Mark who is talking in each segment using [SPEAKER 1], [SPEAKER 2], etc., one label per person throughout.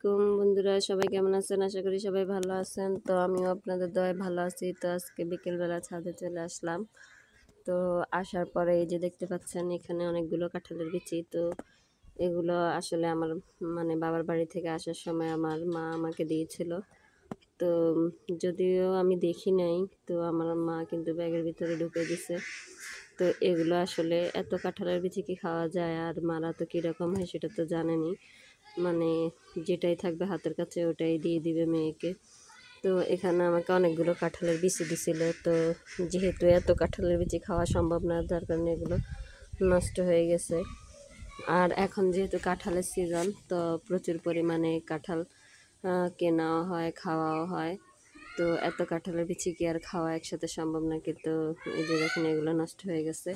[SPEAKER 1] আলাইকুম বন্ধুরা, সবাই কেমন আছেন? আশা করি সবাই ভালো আছেন। তো আমিও আপনাদের দয়ায় ভালো আছি। তো আজকে বিকেলবেলা ছাদে চলে আসলাম। তো আসার পরে এই যে দেখতে পাচ্ছেন এখানে অনেকগুলো কাঁঠালের বিচি। তো এগুলো আসলে আমার বাবার বাড়ি থেকে আসার সময় আমার মা আমাকে দিয়েছিল। তো যদিও আমি দেখি নাই, তো আমার মা কিন্তু ব্যাগের ভিতরে ঢুকে দিছে। তো এগুলো আসলে এত কাঁঠালের বিচি কি খাওয়া যায়? আর মারা তো কীরকম হয় সেটা তো জানেনই। মানে যেটাই থাকবে হাতের কাছে ওটাই দিয়ে দিবে মেয়েকে। তো এখানে আমাকে অনেকগুলো কাঁঠালের বিচি দিছিল। তো যেহেতু এত কাঁঠালের বিচি খাওয়া সম্ভব না, যার কারণে এগুলো নষ্ট হয়ে গেছে। আর এখন যেহেতু কাঁঠালের সিজন, তো প্রচুর পরিমাণে কাঁঠাল কেনাও হয়, খাওয়াও হয়। তো এত কাঁঠালের বিচি কি আর খাওয়া একসাথে সম্ভব নাকি? তো এই যে দেখুন এগুলো নষ্ট হয়ে গেছে।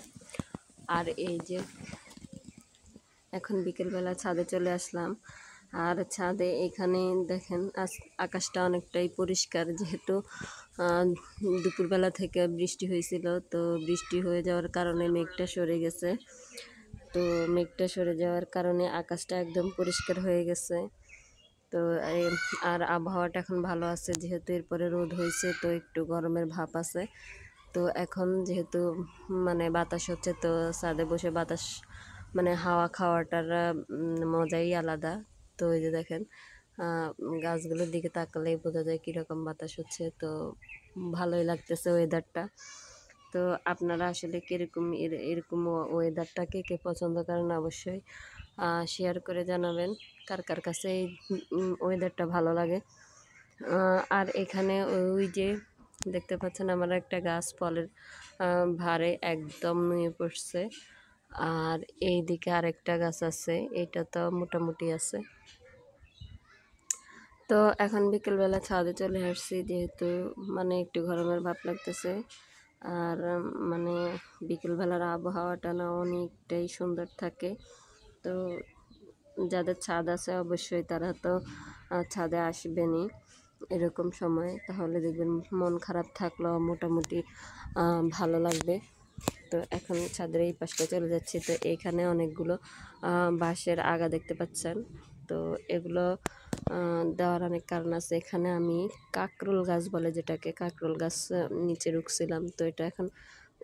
[SPEAKER 1] আর এই যে এখন বিকেলবেলা ছাদে চলে আসলাম। আর ছাদে এখানে দেখেন আকাশটা অনেকটাই পরিষ্কার, যেহেতু দুপুরবেলা থেকে বৃষ্টি হয়েছিল। তো বৃষ্টি হয়ে যাওয়ার কারণে মেঘটা সরে গেছে। তো মেঘটা সরে যাওয়ার কারণে আকাশটা একদম পরিষ্কার হয়ে গেছে। তো আর আবহাওয়াটা এখন ভালো আছে, যেহেতু এরপরে রোদ হয়েছে, তো একটু গরমের ভাব আছে। তো এখন যেহেতু বাতাস হচ্ছে, তো ছাদে বসে বাতাস হাওয়া খাওয়াটার মজাই আলাদা। তো এই যে দেখেন গাছগুলোর দিকে তাকালেই বোঝা যায় কীরকম বাতাস হচ্ছে। তো ভালোই লাগতেছে ওয়েদারটা। তো আপনারা আসলে কীরকম এরকম ওয়েদারটা কে কে পছন্দ করেন অবশ্যই শেয়ার করে জানাবেন কার কার কাছে এই ওয়েদারটা ভালো লাগে। আর এখানে ওই যে দেখতে পাচ্ছেন আমার একটা গাছ ফলের ভারে একদম নুয়ে পড়ছে। আর এই দিকে আরেকটা গাছ আছে, এটা তো মোটামুটি আছে। তো এখন বিকেলবেলা ছাদে চলে আসছি, যেহেতু একটু গরমের ভাব লাগতেছে। আর বিকেলবেলার আবহাওয়াটা না অনেকটাই সুন্দর থাকে। তো যাদের ছাদ আছে অবশ্যই তারা তো ছাদে আসবেনই এরকম সময়, তাহলে দেখবেন মন খারাপ থাকলেও মোটামুটি ভালো লাগবে। তো এখন ছাদের এই পাশটা চলে যাচ্ছি। তো এখানে অনেকগুলো বাঁশের আগা দেখতে পাচ্ছেন। তো এগুলো দেওয়ার অনেক কারণ আছে। এখানে আমি কাকরোল গাছ বলে যেটাকে, কাকরোল গাছ নিচে রুখছিলাম। তো এটা এখন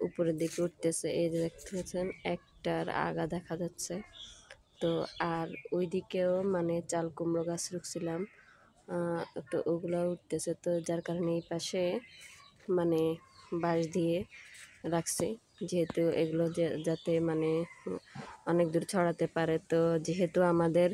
[SPEAKER 1] উপরের দিকে উঠতেছে। এই যে দেখতে পাচ্ছেন একটার আগা দেখা যাচ্ছে। তো আর ওই দিকেও চাল কুমড়ো গাছ রুখছিলাম, তো ওগুলো উঠতেছে। তো যার কারণে এই পাশে বাঁশ দিয়ে রাখছি, যেহেতু এগুলো যাতে অনেক দূর ছড়াতে পারে। তো যেহেতু আমাদের